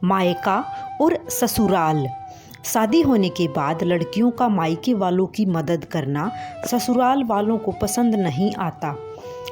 मायका और ससुराल। शादी होने के बाद लड़कियों का मायके वालों की मदद करना ससुराल वालों को पसंद नहीं आता।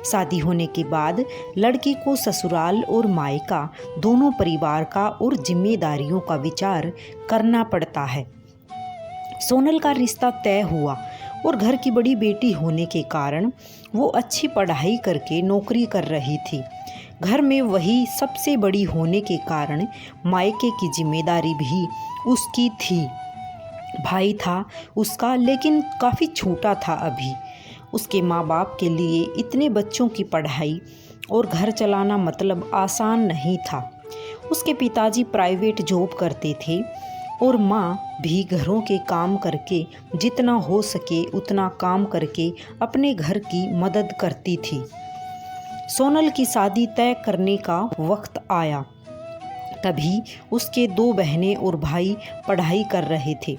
शादी होने के बाद लड़की को ससुराल और मायका दोनों परिवार का और जिम्मेदारियों का विचार करना पड़ता है। सोनल का रिश्ता तय हुआ और घर की बड़ी बेटी होने के कारण वो अच्छी पढ़ाई करके नौकरी कर रही थी। घर में वही सबसे बड़ी होने के कारण मायके की जिम्मेदारी भी उसकी थी। भाई था उसका, लेकिन काफ़ी छोटा था अभी। उसके माँ बाप के लिए इतने बच्चों की पढ़ाई और घर चलाना मतलब आसान नहीं था। उसके पिताजी प्राइवेट जॉब करते थे और माँ भी घरों के काम करके जितना हो सके उतना काम करके अपने घर की मदद करती थी। सोनल की शादी तय करने का वक्त आया। तभी उसके 2 बहनें और भाई पढ़ाई कर रहे थे।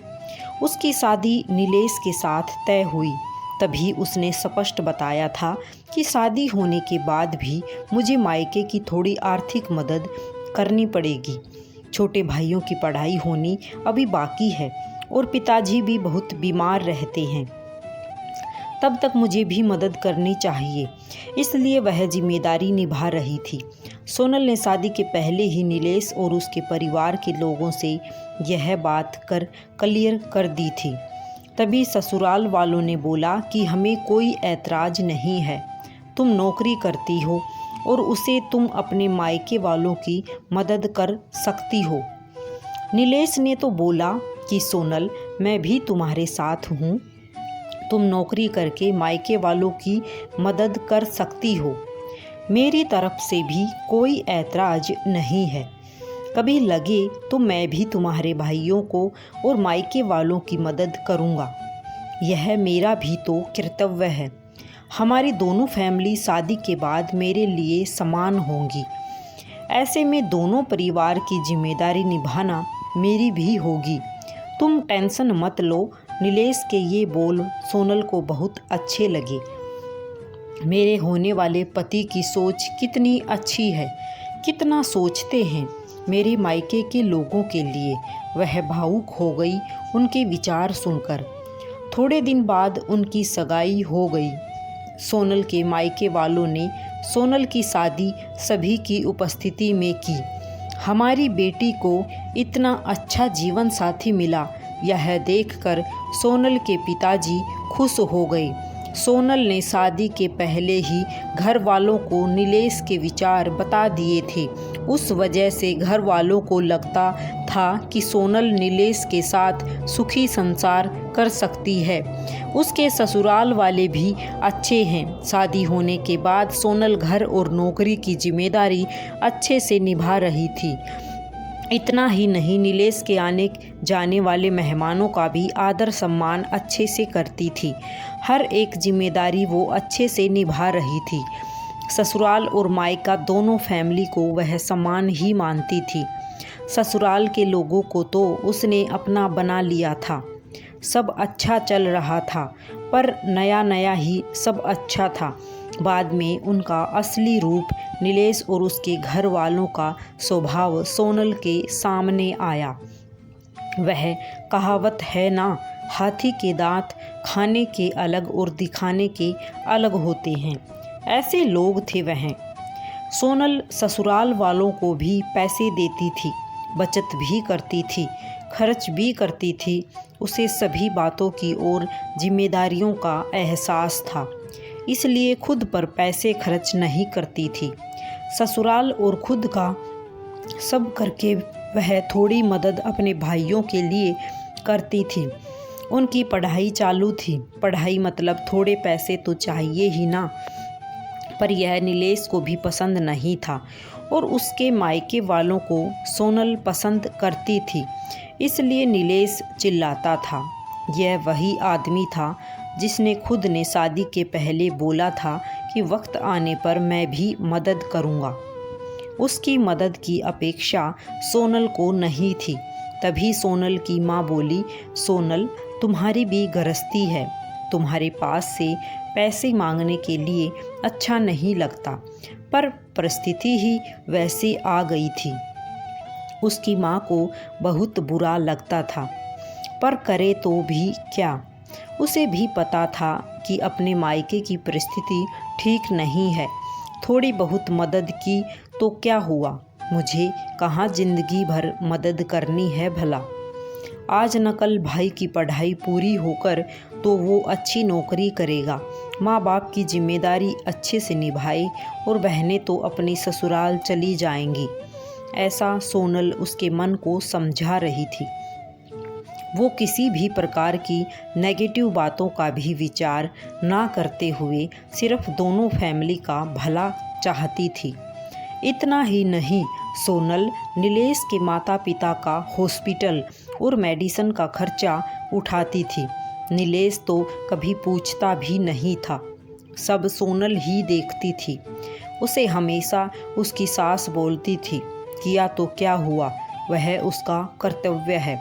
उसकी शादी नीलेश के साथ तय हुई। तभी उसने स्पष्ट बताया था कि शादी होने के बाद भी मुझे मायके की थोड़ी आर्थिक मदद करनी पड़ेगी। छोटे भाइयों की पढ़ाई होनी अभी बाकी है और पिताजी भी बहुत बीमार रहते हैं। तब तक मुझे भी मदद करनी चाहिए, इसलिए वह जिम्मेदारी निभा रही थी। सोनल ने शादी के पहले ही नीलेश और उसके परिवार के लोगों से यह बात क्लियर कर दी थी। तभी ससुराल वालों ने बोला कि हमें कोई ऐतराज़ नहीं है, तुम नौकरी करती हो और उसे तुम अपने मायके वालों की मदद कर सकती हो। नीलेश ने तो बोला कि सोनल, मैं भी तुम्हारे साथ हूँ, तुम नौकरी करके मायके वालों की मदद कर सकती हो। मेरी तरफ से भी कोई ऐतराज़ नहीं है। कभी लगे तो मैं भी तुम्हारे भाइयों को और मायके वालों की मदद करूँगा। यह मेरा भी तो कर्तव्य है। हमारी दोनों फैमिली शादी के बाद मेरे लिए समान होंगी। ऐसे में दोनों परिवार की जिम्मेदारी निभाना मेरी भी होगी। तुम टेंशन मत लो। नीलेश के ये बोल सोनल को बहुत अच्छे लगे। मेरे होने वाले पति की सोच कितनी अच्छी है, कितना सोचते हैं मेरे मायके के लोगों के लिए। वह भावुक हो गई उनके विचार सुनकर। थोड़े दिन बाद उनकी सगाई हो गई। सोनल के मायके वालों ने सोनल की शादी सभी की उपस्थिति में की। हमारी बेटी को इतना अच्छा जीवन साथी मिला, यह देखकर सोनल के पिताजी खुश हो गए। सोनल ने शादी के पहले ही घर वालों को नीलेश के विचार बता दिए थे। उस वजह से घर वालों को लगता था कि सोनल नीलेश के साथ सुखी संसार कर सकती है। उसके ससुराल वाले भी अच्छे हैं। शादी होने के बाद सोनल घर और नौकरी की जिम्मेदारी अच्छे से निभा रही थी। इतना ही नहीं, नीलेश के आने जाने वाले मेहमानों का भी आदर सम्मान अच्छे से करती थी। हर एक जिम्मेदारी वो अच्छे से निभा रही थी। ससुराल और मायका दोनों फैमिली को वह समान ही मानती थी। ससुराल के लोगों को तो उसने अपना बना लिया था। सब अच्छा चल रहा था, पर नया नया ही सब अच्छा था। बाद में उनका असली रूप नीलेश और उसके घर वालों का स्वभाव सोनल के सामने आया। वह कहावत है ना, हाथी के दांत खाने के अलग और दिखाने के अलग होते हैं। ऐसे लोग थे वह। सोनल ससुराल वालों को भी पैसे देती थी, बचत भी करती थी, खर्च भी करती थी। उसे सभी बातों की और जिम्मेदारियों का एहसास था, इसलिए खुद पर पैसे खर्च नहीं करती थी। ससुराल और खुद का सब करके वह थोड़ी मदद अपने भाइयों के लिए करती थी। उनकी पढ़ाई चालू थी। पढ़ाई मतलब थोड़े पैसे तो चाहिए ही ना। पर यह नीलेश को भी पसंद नहीं था और उसके मायके वालों को सोनल पसंद करती थी, इसलिए नीलेश चिल्लाता था। यह वही आदमी था जिसने खुद ने शादी के पहले बोला था कि वक्त आने पर मैं भी मदद करूँगा। उसकी मदद की अपेक्षा सोनल को नहीं थी। तभी सोनल की माँ बोली, सोनल, तुम्हारी भी गृहस्थी है, तुम्हारे पास से पैसे मांगने के लिए अच्छा नहीं लगता, पर परिस्थिति ही वैसी आ गई थी। उसकी माँ को बहुत बुरा लगता था, पर करे तो भी क्या। उसे भी पता था कि अपने मायके की परिस्थिति ठीक नहीं है। थोड़ी बहुत मदद की तो क्या हुआ, मुझे कहाँ जिंदगी भर मदद करनी है भला। आज न कल भाई की पढ़ाई पूरी होकर तो वो अच्छी नौकरी करेगा, माँ बाप की जिम्मेदारी अच्छे से निभाए और बहनें तो अपने ससुराल चली जाएंगी। ऐसा सोनल उसके मन को समझा रही थी। वो किसी भी प्रकार की नेगेटिव बातों का भी विचार ना करते हुए सिर्फ दोनों फैमिली का भला चाहती थी। इतना ही नहीं, सोनल नीलेश के माता पिता का हॉस्पिटल और मेडिसिन का खर्चा उठाती थी। नीलेश तो कभी पूछता भी नहीं था, सब सोनल ही देखती थी। उसे हमेशा उसकी सास बोलती थी, किया तो क्या हुआ, वह उसका कर्तव्य है।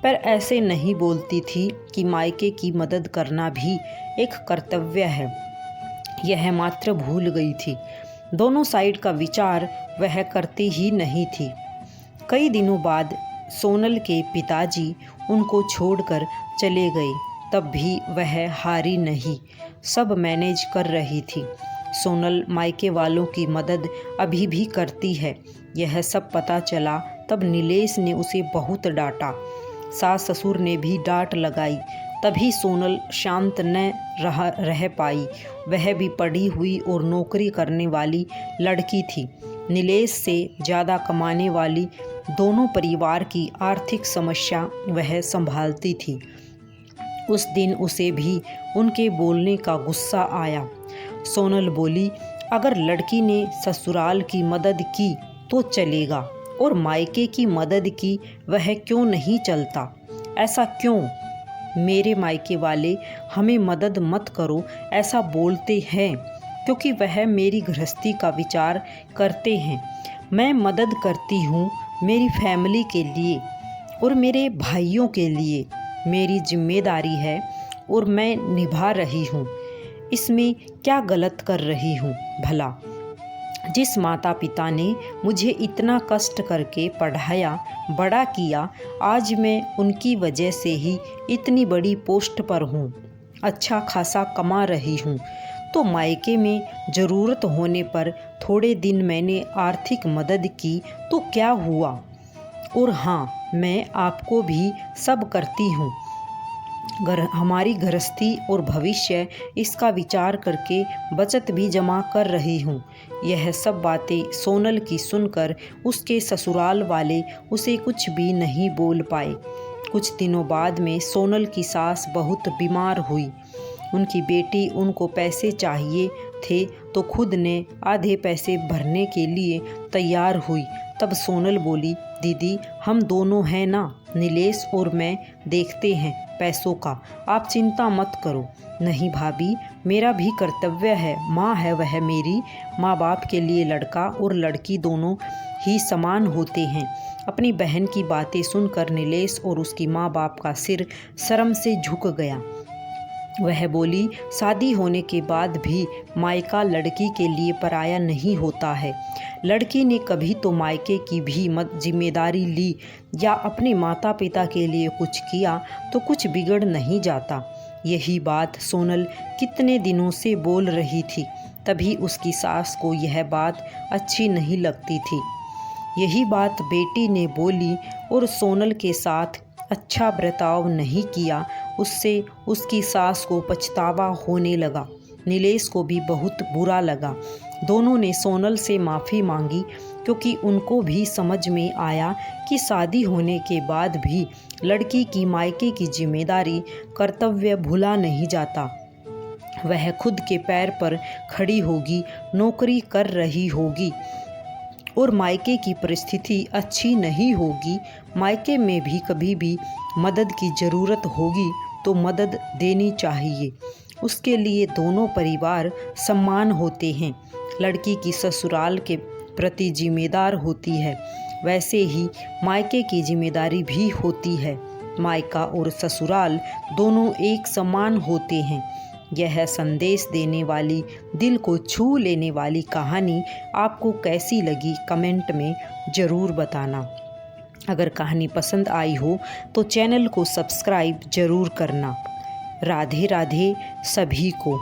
पर ऐसे नहीं बोलती थी कि मायके की मदद करना भी एक कर्तव्य है। यह मात्र भूल गई थी। दोनों साइड का विचार वह करती ही नहीं थी। कई दिनों बाद सोनल के पिताजी उनको छोड़कर चले गए, तब भी वह हारी नहीं, सब मैनेज कर रही थी। सोनल मायके वालों की मदद अभी भी करती है। यह सब पता चला तब नीलेश ने उसे बहुत डांटा। सास ससुर ने भी डांट लगाई, तभी सोनल शांत न रह पाई। वह भी पढ़ी हुई और नौकरी करने वाली लड़की थी। नीलेश से ज़्यादा कमाने वाली दोनों परिवार की आर्थिक समस्या वह संभालती थी। उस दिन उसे भी उनके बोलने का गुस्सा आया। सोनल बोली, अगर लड़की ने ससुराल की मदद की तो चलेगा और मायके की मदद की वह क्यों नहीं चलता, ऐसा क्यों? मेरे मायके वाले हमें मदद मत करो ऐसा बोलते हैं क्योंकि वह मेरी गृहस्थी का विचार करते हैं। मैं मदद करती हूँ मेरी फैमिली के लिए और मेरे भाइयों के लिए। मेरी जिम्मेदारी है और मैं निभा रही हूँ। इसमें क्या गलत कर रही हूँ भला? जिस माता पिता ने मुझे इतना कष्ट करके पढ़ाया, बड़ा किया, आज मैं उनकी वजह से ही इतनी बड़ी पोस्ट पर हूँ, अच्छा खासा कमा रही हूँ। तो मायके में ज़रूरत होने पर थोड़े दिन मैंने आर्थिक मदद की तो क्या हुआ? और हाँ, मैं आपको भी सब करती हूँ। हमारी गृहस्थी और भविष्य इसका विचार करके बचत भी जमा कर रही हूँ। यह सब बातें सोनल की सुनकर उसके ससुराल वाले उसे कुछ भी नहीं बोल पाए। कुछ दिनों बाद में सोनल की सास बहुत बीमार हुई। उनकी बेटी उनको पैसे चाहिए थे तो खुद ने आधे पैसे भरने के लिए तैयार हुई। तब सोनल बोली, दीदी हम दोनों हैं ना, नीलेश और मैं देखते हैं पैसों का, आप चिंता मत करो। नहीं भाभी, मेरा भी कर्तव्य है, माँ है वह मेरी। माँ बाप के लिए लड़का और लड़की दोनों ही समान होते हैं। अपनी बहन की बातें सुनकर नीलेश और उसकी माँ बाप का सिर शर्म से झुक गया। वह बोली, शादी होने के बाद भी मायका लड़की के लिए पराया नहीं होता है। लड़की ने कभी तो मायके की भी जिम्मेदारी ली या अपने माता पिता के लिए कुछ किया तो कुछ बिगड़ नहीं जाता। यही बात सोनल कितने दिनों से बोल रही थी, तभी उसकी सास को यह बात अच्छी नहीं लगती थी। यही बात बेटी ने बोली और सोनल के साथ अच्छा बर्ताव नहीं किया। उससे उसकी सास को पछतावा होने लगा। नीलेश को भी बहुत बुरा लगा। दोनों ने सोनल से माफ़ी मांगी क्योंकि उनको भी समझ में आया कि शादी होने के बाद भी लड़की की मायके की जिम्मेदारी कर्तव्य भूला नहीं जाता। वह खुद के पैर पर खड़ी होगी, नौकरी कर रही होगी और मायके की परिस्थिति अच्छी नहीं होगी। मायके में भी कभी भी मदद की ज़रूरत होगी तो मदद देनी चाहिए। उसके लिए दोनों परिवार समान होते हैं। लड़की की ससुराल के प्रति जिम्मेदार होती है, वैसे ही मायके की जिम्मेदारी भी होती है। मायका और ससुराल दोनों एक समान होते हैं। यह संदेश देने वाली, दिल को छू लेने वाली कहानी आपको कैसी लगी कमेंट में ज़रूर बताना। अगर कहानी पसंद आई हो तो चैनल को सब्सक्राइब ज़रूर करना। राधे राधे सभी को।